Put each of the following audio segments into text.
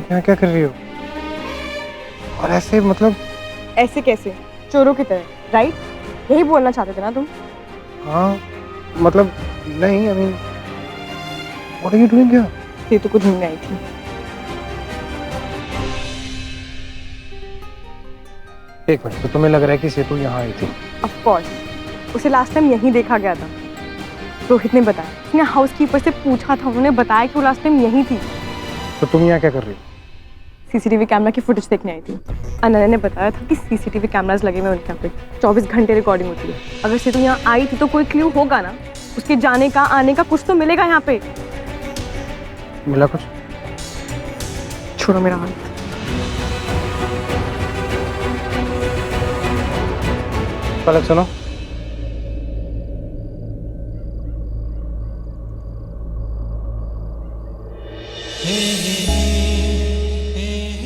यहाँ क्या कर रही हो? और ऐसे मतलब? ऐसे कैसे? चोरों की तरह, राइट? यही बोलना चाहते थे ना तुम? हाँ मतलब नहीं, I mean what are you doing here? Setu को ढूंढने आई थी। एक मिनट, तो तुम्हें लग रहा है कि सेतु यहाँ आई थी? ऑफ कोर्स, उसे लास्ट टाइम यहीं देखा गया था। रोहित ने बताया, उसने हाउसकीपर से पूछा था, उन्होंने बताया कि वो लास्ट टाइम यहीं थी। तो तुम यहाँ क्या कर रही हो? सीसीटीवी कैमरा की फुटेज देखने आई थी। अनन्या ने बताया था कि सीसीटीवी कैमरास लगे हुए उनके यहाँ पे 24 घंटे रिकॉर्डिंग होती है। अगर सेतु यहाँ आई थी तो कोई क्लू होगा ना, उसके जाने का आने का कुछ तो मिलेगा यहाँ पे। मिला कुछ? छोड़ो मेरा हाथ। पलक सुनो,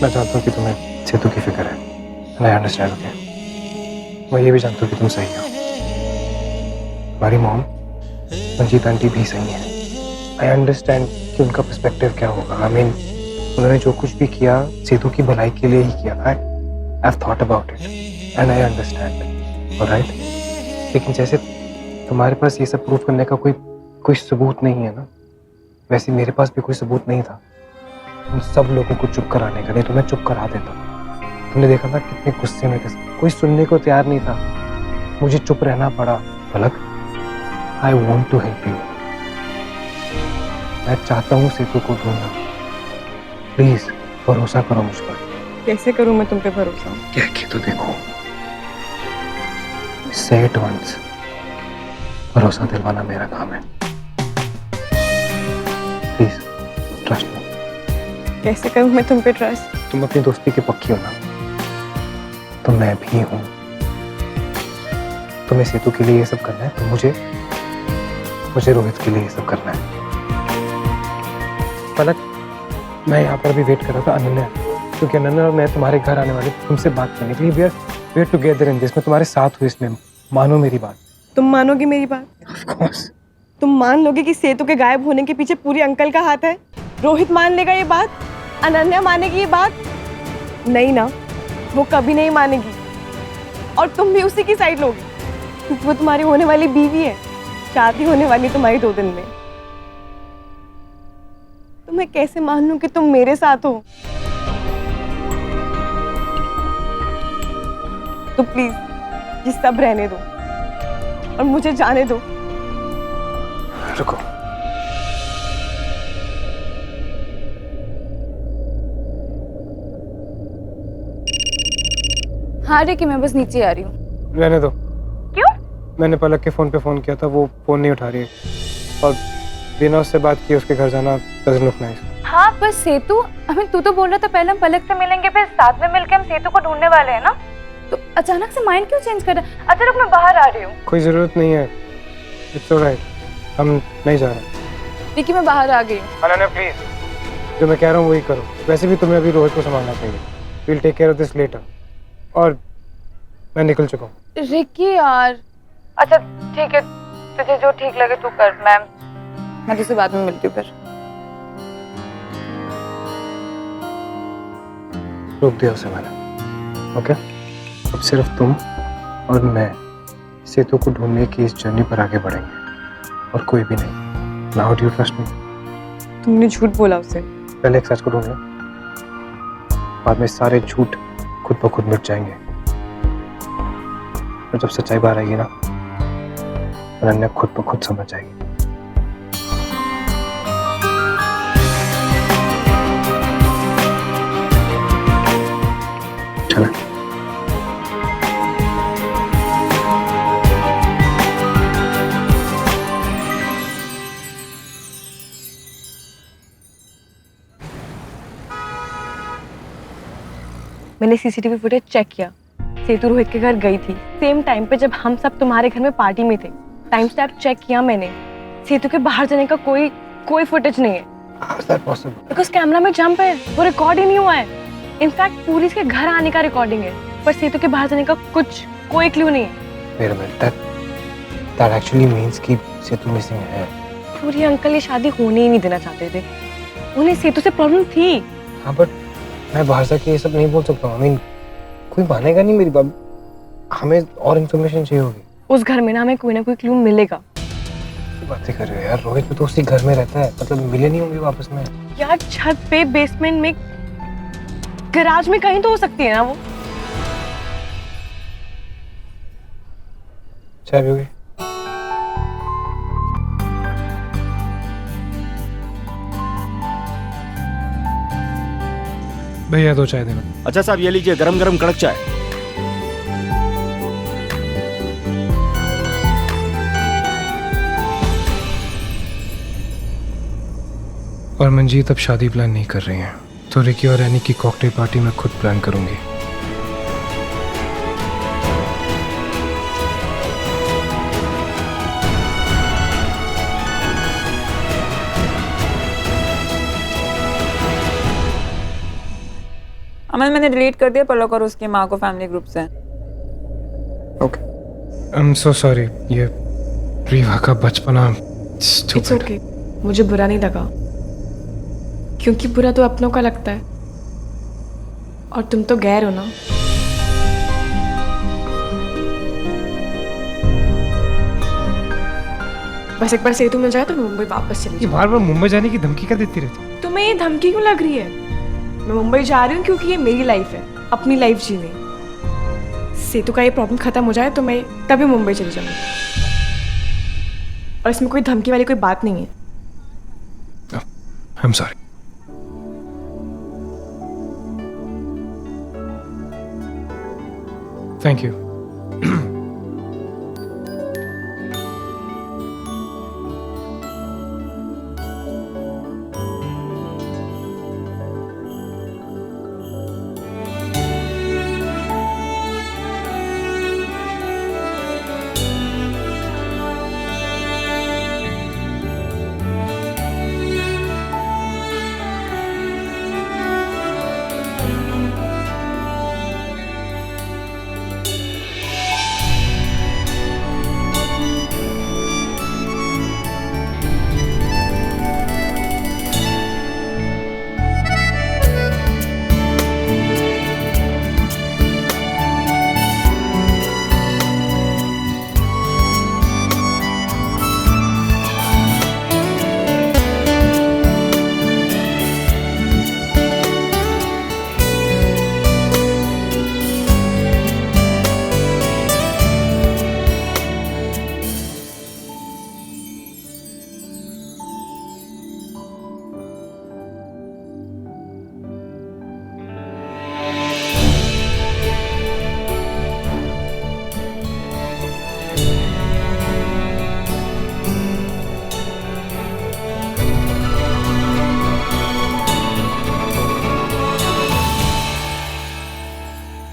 मैं जानता हूँ कि तुम्हें सेतु की फिक्र है, and I understand, okay? मैं ये भी जानता हूँ कि तुम सही हो। हमारी मॉम मंजीत आंटी भी सही है। I understand कि उनका पर्सपेक्टिव क्या होगा। I mean, उन्होंने जो कुछ भी किया सेतु की भलाई के लिए ही किया। I've thought about it and I understand, alright? लेकिन जैसे तुम्हारे पास ये सब प्रूफ करने का कोई सबूत नहीं है ना, वैसे मेरे पास भी कोई सबूत नहीं था उन सब लोगों को चुप कराने का, नहीं तो मैं चुप करा देता। तुमने देखा ना कितने गुस्से में थे, कोई सुनने को तैयार नहीं था, मुझे चुप रहना पड़ा। Palak, I want to help you. मैं चाहता हूँ सेतु को ढूंढना, प्लीज भरोसा करो मुझ पर। कैसे करूँ मैं तुम पे भरोसा? कह के तो देखो, से इट वंस। भरोसा दिलवाना मेरा काम है, प्लीज ट्रस्ट मी। कैसे करूँ मैं तुम पे ट्रस्ट? तुम अपनी दोस्ती के पक्की हो ना, तो मैं भी हूं। तुम्हें सेतु के लिए ये सब करना है तो मुझे रोहित के लिए ये सब करना है। पलक, मैं यहाँ पर भी वेट कर रहा था अनन्या, क्योंकि अनन्या और मैं तुम्हारे घर आने वाले तुमसे बात करने के लिए। We are together in this. मैं तुम्हारे साथ हूँ इसमें, मानो मेरी बात। तुम मानोगे मेरी बात? Of course. तुम मान लोगे कि सेतु के गायब होने के पीछे पूरी अंकल का हाथ है? रोहित मान लेगा ये बात? अनन्या मानेगी ये बात? नहीं ना, वो कभी नहीं मानेगी। और तुम भी उसी की साइड लोगे, क्योंकि वो तुम्हारी होने वाली बीवी है, शादी होने वाली तुम्हारी 2 दिन में। तो मैं कैसे मान लूं कि तुम मेरे साथ हो? तो प्लीज ये सब रहने दो और मुझे जाने दो। रुको, हाँ रिकी, मैं बस नीचे आ रही हूँ। रहने दो। क्यों? मैंने पलक के फोन पे फोन किया था, वो फोन नहीं उठा रही है, और बिना उससे बात किए उसके घर जाना डजंट लुक नाइस। हाँ बस सेतु, हमें तू तो बोल रहा था पहले हम पलक से मिलेंगे, फिर साथ में मिलकर हम सेतु को ढूंढने वाले हैं ना, तो अचानक से माइंड क्यों चेंज कर रहा है? अच्छा रुक, मैं बाहर आ रही हूँ। कोई जरूरत नहीं है, इट्स ऑलराइट, हम नहीं जा रहे। रिकी मैं बाहर आ गई हूँ। अनन्या प्लीज, जो मैं कह रहा हूँ वही करो। वैसे भी तुम्हें अभी रोहित को संभालना चाहिए। Will take care of this later. और मैं निकल चुका हूँ। रिकी यार। अच्छा ठीक है, तुझे जो ठीक लगे तू कर, मैं तुझसे बाद में मिलती हूँ फिर। रोक दिया उसे मैंने, ओके? अब सिर्फ तुम और मैं सेतु को ढूंढने की इस जर्नी पर आगे बढ़ेंगे, और कोई भी नहीं। Now do you trust me? तुमने झूठ बोला उसे। पहले एक सच को ढूंढ लो, बाद में सारे झूठ खुद ब खुद मिट जाएंगे। और जब सच्चाई बाहर आएगी ना, अनन्या खुद ब खुद समझ जाएगी। चलो। मैंने सीसीटीवी फुटेज चेक किया, सेतु रोहित के घर गई थी सेम टाइम पे जब हम सब तुम्हारे घर में पार्टी में थे। टाइम स्टैम्प चेक किया मैंने, सेतु के बाहर जाने का कोई फुटेज नहीं है। How is that possible? Because camera में जंप है, वो रिकॉर्ड ही नहीं हुआ है। इनफैक्ट पुलिस के घर आने का रिकॉर्डिंग है, पर सेतु के बाहर जाने का कोई क्लू नहीं है। Wait a minute, that actually means कि सेतु मिसिंग है। पूरी अंकल ये शादी होने ही नहीं देना चाहते थे, उन्हें सेतु से प्रॉब्लम थी। हाँ, बट मैं बाहर जाके ये सब नहीं बोल सकता हूँ। I mean, कोई मानेगा नहीं मेरी बात। हमें और इन्फॉर्मेशन चाहिए होगी। उस घर में ना हमें कोई ना कोई क्लू मिलेगा। क्या बातें कर रहे हो यार? रोहित भी तो उसी घर में रहता है, मतलब मिले नहीं होंगे वापस में। यार छत पे, बेसमेंट में, गैराज में कहीं तो हो सकती है ना वो। चाय पियोगे? भैया 2 चाय देना। अच्छा साहब ये लीजिए गरम गरम कड़क चाय। और मंजीत अब शादी प्लान नहीं कर रही हैं, तो रिकी और एनी की कॉकटेल पार्टी मैं खुद प्लान करूंगी। अमन मैंने डिलीट कर दिया पलक और उसकी माँ को फैमिली ग्रुप से। Okay. I am so sorry. ये रीवा का बचपना इट्स ओके। मुझे बुरा नहीं लगा, क्योंकि बुरा तो अपनों का लगता है और तुम तो गैर हो ना। बस एक बार सेतु मिल जाए तो मैं मुंबई वापस चली ये बार बार मुंबई जाने की धमकी क्या देती रहती? जाऊँ। तुम्हें ये धमकी क्यों लग रही है? मैं मुंबई जा रही हूँ क्योंकि ये मेरी लाइफ है, अपनी लाइफ जीने। सेतु का ये प्रॉब्लम खत्म हो जाए तो मैं तभी मुंबई चली जाऊंगी, और इसमें कोई धमकी वाली कोई बात नहीं है। I am sorry. Thank you.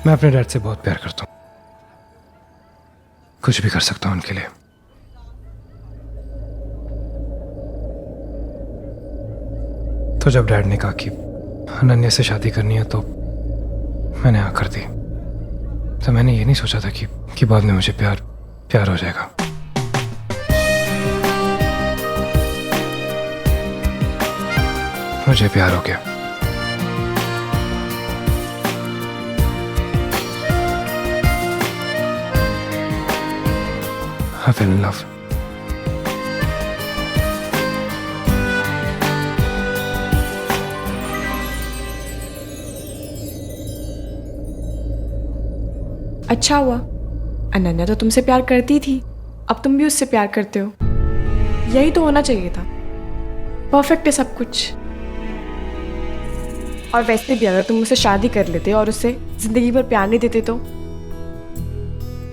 मैं अपने डैड से बहुत प्यार करता हूँ, कुछ भी कर सकता हूँ उनके लिए। तो जब डैड ने कहा कि अनन्या से शादी करनी है तो मैंने हाँ कर दी। तो मैंने ये नहीं सोचा था कि बाद में मुझे प्यार हो जाएगा। मुझे प्यार हो गया। I fell in love. अच्छा हुआ, अनन्या तो तुमसे प्यार करती थी, अब तुम भी उससे प्यार करते हो। यही तो होना चाहिए था। परफेक्ट है सब कुछ। और वैसे भी अगर तुम मुझसे शादी कर लेते और उससे जिंदगी भर प्यार नहीं देते तो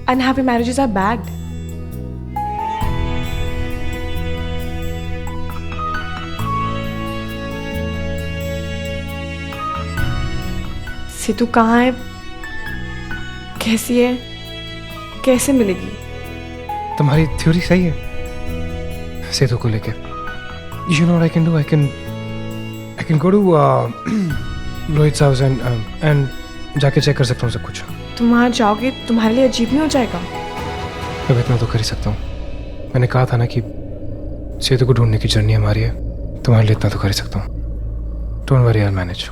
अनहैप्पी मैरिजेस आर बैड। सितू कहाँ है, कैसी है, कैसे मिलेगी? तुम्हारी थ्योरी सही है सेतु को लेके। You know what I can do? I can go to Rohit's house and जाके चेक कर सकता हूँ सब कुछ। तुम वहाँ जाओगे तुम्हारे लिए अजीब नहीं हो जाएगा? मैं इतना तो कर ही सकता हूँ। मैंने कहा था ना कि सेतु को ढूंढने की जर्नी हमारी है, तुम्हारे लिए इतना तो कर ही सकता हूँ। Don't worry, I will manage.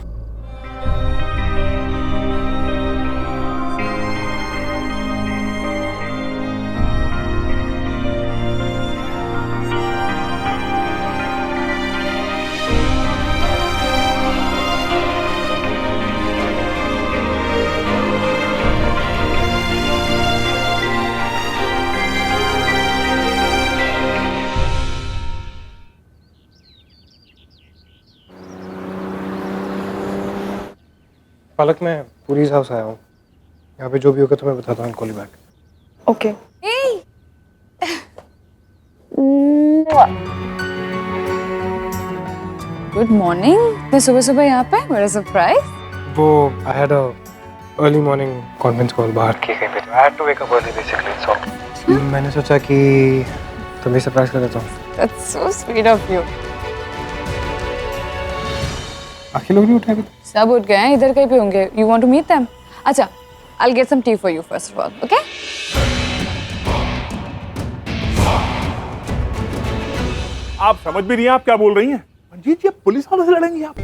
Palak मैं पूरी हाउस आया हूँ। यहाँ पे जो भी होगा तो मैं बताता हूँ, call back. Okay. Good morning. तो सुबह सुबह यहाँ पे बड़ा सरप्राइज। वो I had a early morning conference call बाहर की कहीं पे। I had to wake up early basically, so मैंने सोचा कि तुम्हें सरप्राइज कर देता हूँ। That's so sweet of you. बाकी लोग नहीं उठे अभी? सब उठ गए हैं, इधर कहीं पे होंगे। You want to meet them? अच्छा, I'll get some tea for you first of all, okay? आप समझ भी नहीं, आप क्या बोल रही हैं? मंजीत, ये पुलिस वालों से लड़ेंगी आप?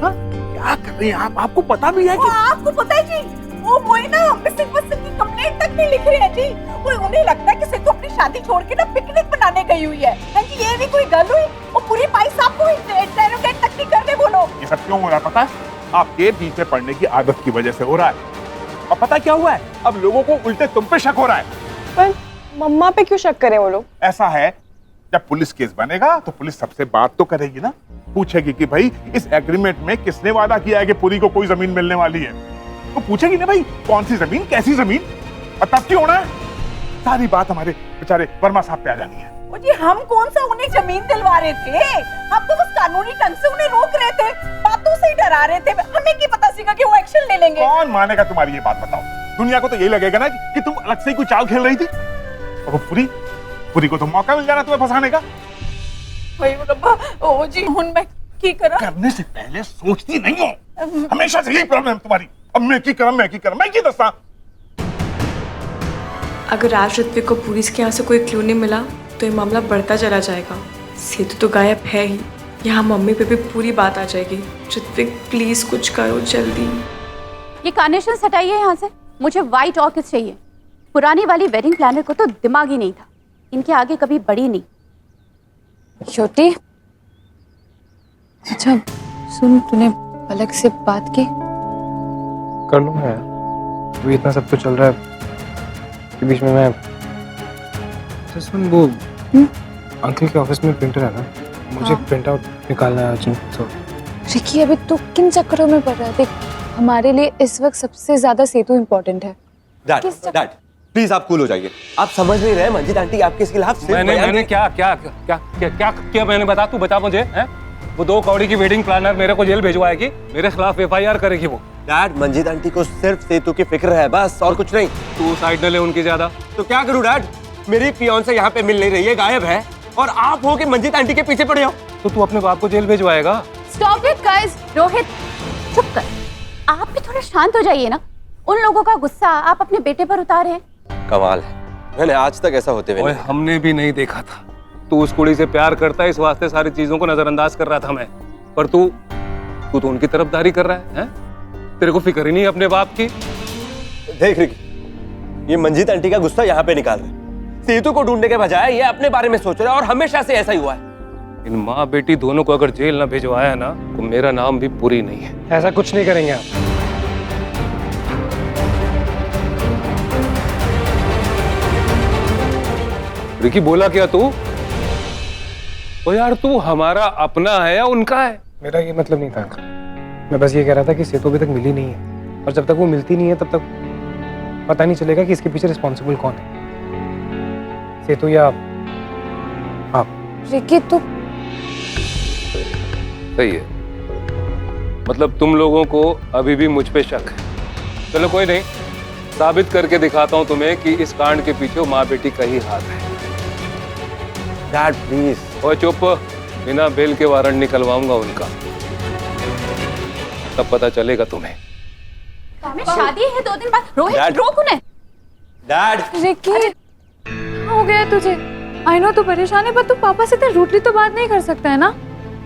हाँ? क्या कर रही हैं आप? आपको पता भी है कि आपको पता है जी, वो ही ना मिसिंग पर्सन की कंप्लेंट तक नहीं लिख रहे हैं जी। वो उन्हें लगता है कि सिद्धू अपनी शादी छोड़ के ना पिकनिक मनाने गई हुई है। हाँ जी, ये भी कोई गल हुई? वो पूरी भाई साहब को इंटरोगेट तक नहीं कर रहे वो लोग। ये सब क्यों हो रहा है पता है? आपके पीछे पड़ने की आदत की वजह से हो रहा है। और पता क्या हुआ है? अब लोगों को उल्टे तुम पे शक हो रहा है। पर मम्मा पे क्यों शक करें वो लोग? ऐसा है, जब पुलिस केस बनेगा तो पुलिस सबसे बात तो करेगी ना, पूछेगी कि भाई इस एग्रीमेंट में किसने वादा किया है कि पुरी को कोई जमीन मिलने वाली है। तो पूछेगी ना भाई कौन सी जमीन, कैसी जमीन, और तब क्यों होना है? सारी बात हमारे बेचारे वर्मा साहब पे आ जानी है। वो जी हम कौन सा उन्हें जमीन दिलवा रहे थे? हम तो बस कानूनी ढंग से उन्हें रोक रहे थे, बातों से ही डरा रहे थे। हमें क्या पता सीगा कि वो एक्शन ले लेंगे। कौन मानेगा तुम्हारी ये बात, बताओ? दुनिया को तो यही लगेगा ना कि तुम अलग से ही कोई चाल खेल रही थी। और वो पुरी को तो मौका मिल जाना तुम्हें फंसाने का। भाई रब्बा, ओ जी हुन मैं की करा? करने से पहले सोचती नहीं हो। हमेशा से यही प्रॉब्लम तुम्हारी। अब मैं की दस्ता। अगर आज ऋत्विक को पुलिस के यहाँ से कोई क्लू नहीं मिला तो ये मामला बढ़ता चला जाएगा। सेतु तो गायब है ही, यहाँ मम्मी पे भी पूरी बात आ जाएगी। ऋत्विक प्लीज कुछ करो जल्दी। ये कार्नेशन हटाइए यहाँ से। मुझे व्हाइट ऑर्किड चाहिए। पुरानी वाली वेडिंग प्लानर को तो दिमाग ही नहीं था, इनके आगे कभी बढ़ी नहीं। छोटी, अच्छा सुन, तूने पलक से बात की? कर लूँगा यार, वो इतना सब तो चल रहा है के बीच में मैं। अच्छा सुन, वो अंकल के ऑफिस में प्रिंटर है ना, मुझे प्रिंट आउट निकालना है अर्जेंट। सो रिकी, अभी तू किन चक्करों में पड़ रहा है? देख, हमारे लिए इस वक्त सबसे ज्यादा सेतु इम्पोर्टेंट है। डैड प्लीज आप कूल हो जाइए। आप समझ नहीं रहे, मंजीत आंटी आपके खिलाफ सिर्फ मैंने क्या मैंने बता, तू बता मुझे, हैं? वो 2 कौड़ी की वेडिंग प्लानर मेरे को जेल भिजवाएगी, मेरे खिलाफ FIR करेगी वो। डैड, मंजीत आंटी को सिर्फ सेतु की फिक्र है बस, और कुछ नहीं। तू साइड न ले उनकी ज्यादा। तो क्या करूं डैड? मेरी फियांसे यहाँ पे मिल नहीं रही है, गायब है, और आप हो कि मंजीत आंटी के पीछे पड़े हो। तो तू अपने बाप को जेल भिजवाएगा? Stop it guys. रोहित चुप कर, आप भी थोड़ा शांत हो जाइए ना। उन लोगों का गुस्सा आप अपने बेटे पर उतारे हैं। कमाल है, मैंने आज तक ऐसा होते हुए ओए, नहीं। हमने भी नहीं देखा था। तू उस कुड़ी से प्यार करता है, इस वास्ते सारी चीजों को नजरअंदाज कर रहा था मैं। पर तू तो उनकी तरफदारी कर रहा है, हैं? तेरे को फिक्र ही नहीं अपने बाप की। देख रिकी, ये मंजीत आंटी का गुस्सा यहाँ पे निकाल रहे हैं। सेतु को ढूंढने के बजाय ये अपने बारे में सोच रहा है, और हमेशा से ऐसा ही हुआ है। इन माँ बेटी दोनों को अगर जेल ना भिजवाया ना तो मेरा नाम भी पूरी नहीं है। ऐसा कुछ नहीं करेंगे आप। रिकी, बोला क्या तू? ओ यार, तू हमारा अपना है या उनका है? मेरा ये मतलब नहीं था अंकल, मैं बस ये कह रहा था कि सेतु अभी तक मिली नहीं है, और जब तक वो मिलती नहीं है तब तक पता नहीं चलेगा कि इसके पीछे रिस्पॉन्सिबल कौन है, सेतु या आप। रिकी, तू सही है, मतलब तुम लोगों को अभी भी मुझ पे शक है। चलो कोई नहीं, साबित करके दिखाता हूँ तुम्हें कि इस कांड के पीछे वो माँ बेटी का ही हाथ है। Dad please. ओए चुप, बिना बेल के वारंट निकलवाऊंगा उनका, तब पता चलेगा तुम्हें। शादी है 2 दिन बाद। रोहित Dad. रोक उन्हें। डैड रिकी, क्या हो गया तुझे? आई नो तू परेशान है, पर तू पापा से इतनी रूडली तो बात नहीं कर सकता है ना।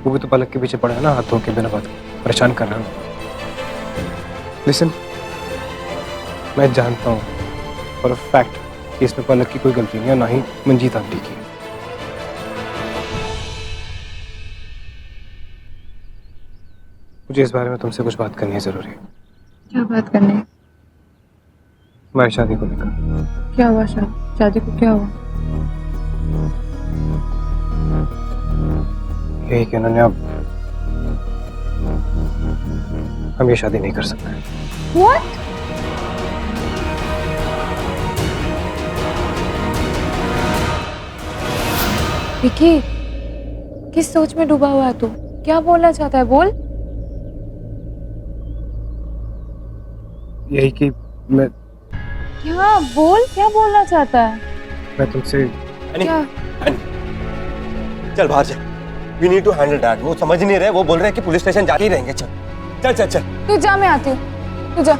वो भी तो पलक के पीछे पड़ा है ना, हाथों के बिना बात के परेशान कर रहा हूँ। लिसन, मैं जानता हूँ फॉर अ फैक्ट कि इसमें पलक की कोई गलती नहीं है, ना ही मंजीत आंटी की। मुझे इस बारे में तुमसे कुछ बात करनी है, जरूरी है। क्या बात करनी है? हमारी शादी को लेकर। क्या हुआ? शादी को क्या हुआ? यही कि उन्होंने अब हम ये शादी नहीं कर सकते। What? विकी, किस सोच में डूबा हुआ है तू? क्या बोलना चाहता है, बोल। यही कि मैं क्या बोल, क्या बोलना चाहता है? मैं तुमसे क्या? चल बाहर चल। We need to handle that. वो समझ नहीं रहे, वो बोल रहे हैं कि पुलिस स्टेशन जाके ही रहेंगे। चल चल चल चल। तू जा, मैं आती हूँ, तू जा।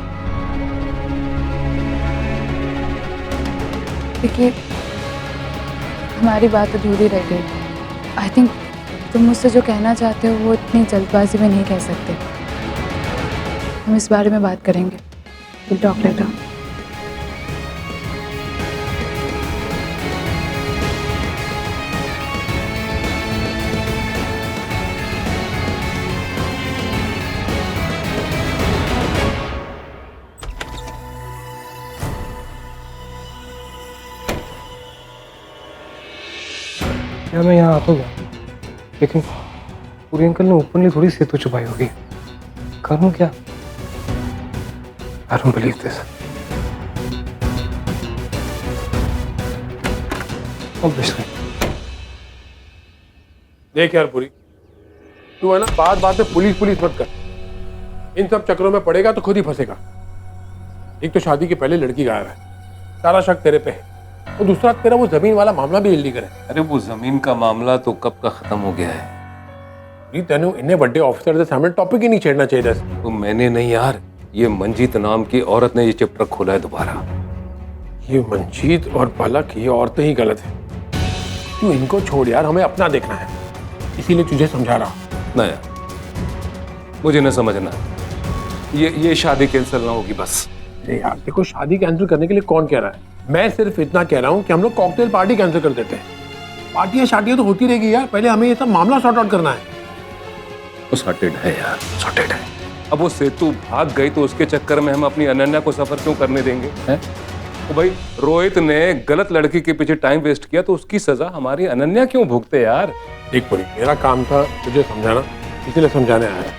विकी, हमारी बात अधूरी रह गई। आई थिंक तुम मुझसे जो कहना चाहते हो वो इतनी जल्दबाजी में नहीं कह सकते। हम इस बारे में बात करेंगे। We'll talk later. क्या मैं यहाँ आ तो गया, लेकिन पूरी अंकल ने ओपनली थोड़ी सेतु छुपाई होगी। करूँ क्या? I don't believe this. Obviously. देख यार पूरी, तू है ना बात बात में पुलिस पुलिस मत कर। इन सब चक्रों में पड़ेगा तो खुद ही फंसेगा। एक तो शादी के पहले लड़की गायब है, सारा शक तेरे पे है, और दूसरा तेरा वो जमीन वाला मामला भी इल्लीगल है। अरे वो जमीन का मामला तो कब का खत्म हो गया है। तेनू इन्ने बड़े ऑफिसर के सामने टॉपिक ही नहीं छेड़ना चाहिए था। तो मैंने नहीं यार, ये मंजीत नाम की औरत ने ये चैप्टर खोला है दोबारा। ये मंजीत और पलक, ये औरतें ही गलत है। तू इनको छोड़ यार, हमें अपना देखना है, इसीलिए तुझे समझा रहा। ना यार, मुझे न समझना, ये शादी कैंसिल ना होगी बस। अरे यार देखो, शादी कैंसिल करने के लिए कौन कह रहा है? मैं सिर्फ इतना कह रहा हूँ कि हम लोग कॉकटेल पार्टी कैंसिल कर देते हैं। पार्टियां शादियां तो होती रहेगी यार, पहले हमें ये सब मामला सॉर्ट आउट करना है। वो सॉर्टेड है यार, सॉर्टेड है। अब वो सेतु भाग गई तो उसके चक्कर में हम अपनी अनन्या को सफर क्यों करने देंगे हैं? तो भाई रोहित ने गलत लड़की के पीछे टाइम वेस्ट किया तो उसकी सजा हमारी अनन्या क्यों भुगते यार? एक पूरी, मेरा काम था तुझे समझाना, इसलिए समझाने आया।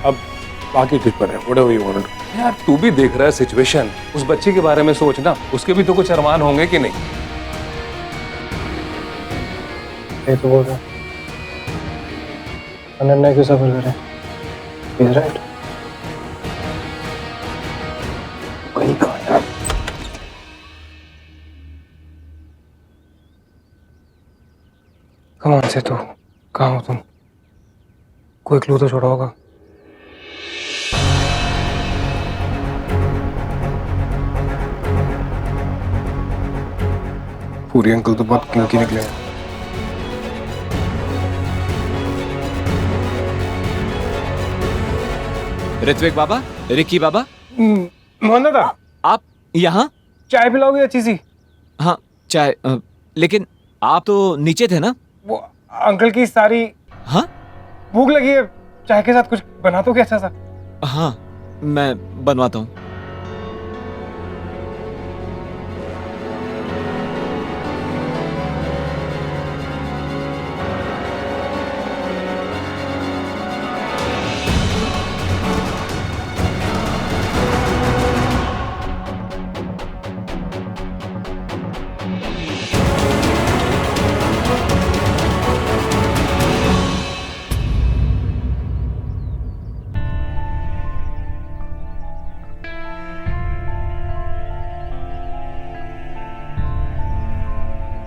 अब बाकी तुझ पर है, व्हाटएवर यू वांट। यार तू भी देख रहा है सिचुएशन, उस बच्चे के बारे में सोचना, उसके भी तो कुछ अरमान होंगे कि नहीं? ये तो बोल रहा अनन्या क्यों सफर करे? He's right. कहीं कहाँ यार? कमान से तो कहाँ हो तुम? कोई क्लू तो छोड़ा होगा। पूरी अंकल तो बहुत क्योंकि निकले हैं। ऋत्विक बाबा, रिक्की बाबा, मोहन दादा, आप यहाँ? चाय पिलाओगे अच्छी सी? हाँ चाय, लेकिन आप तो नीचे थे ना? वो अंकल की सारी हाँ भूख लगी है, चाय के साथ कुछ बना तो क्या अच्छा सा? हाँ मैं बनवाता हूँ।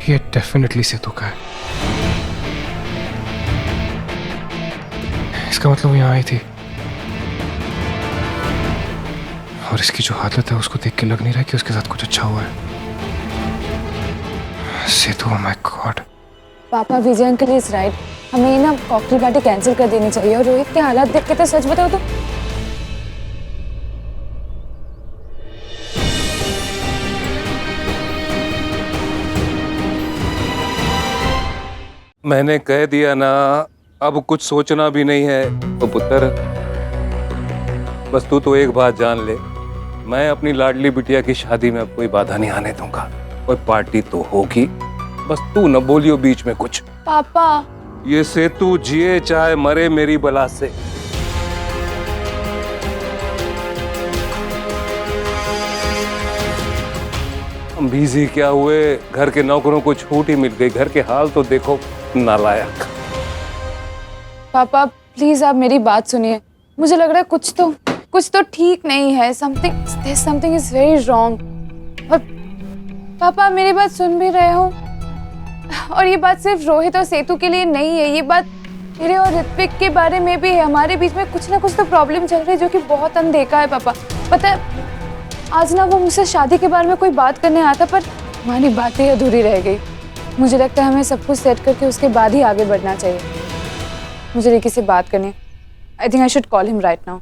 ये डेफिनेटली सेतु का है। इसका मतलब वो यहाँ आई थी, और इसकी जो हालत है उसको देख के लग नहीं रहा कि उसके साथ कुछ अच्छा हुआ है। सेतु, ओह माय गॉड। पापा, विजय अंकल इज राइट। हमें ना कॉकटेल पार्टी कैंसिल कर देनी चाहिए। और रोहित के हालात देख के तो सच बताओ तो मैंने कह दिया ना, अब कुछ सोचना भी नहीं है। तो पुत्र, बस तू तो एक बात जान ले, मैं अपनी लाडली बिटिया की शादी में अब कोई बाधा नहीं आने दूंगा। कोई पार्टी तो होगी, बस तू न बोलियो बीच में कुछ। पापा, ये सेतु जिए चाहे मरे मेरी बला से। बिजी क्या हुए, घर के नौकरों को छूट ही मिल गई। घर के हाल तो देखो, नालायक। पापा प्लीज आप मेरी बात सुनिए। मुझे लग रहा है कुछ तो ठीक नहीं है। Something is very wrong. और पापा मेरी बात सुन भी रहे हो। और ये बात सिर्फ रोहित और सेतु के लिए नहीं है, ये बात मेरे और ऋत्विक के बारे में भी है। हमारे बीच में कुछ ना कुछ तो प्रॉब्लम चल रही है जो कि बहुत अनदेखा है पापा। पता है आज ना वो मुझसे शादी के बारे में कोई बात करने आया था, पर हमारी बातें अधूरी रह गई। मुझे लगता है हमें सब कुछ सेट करके उसके बाद ही आगे बढ़ना चाहिए। मुझे रिकी से बात करनी है। I think I should call him right now.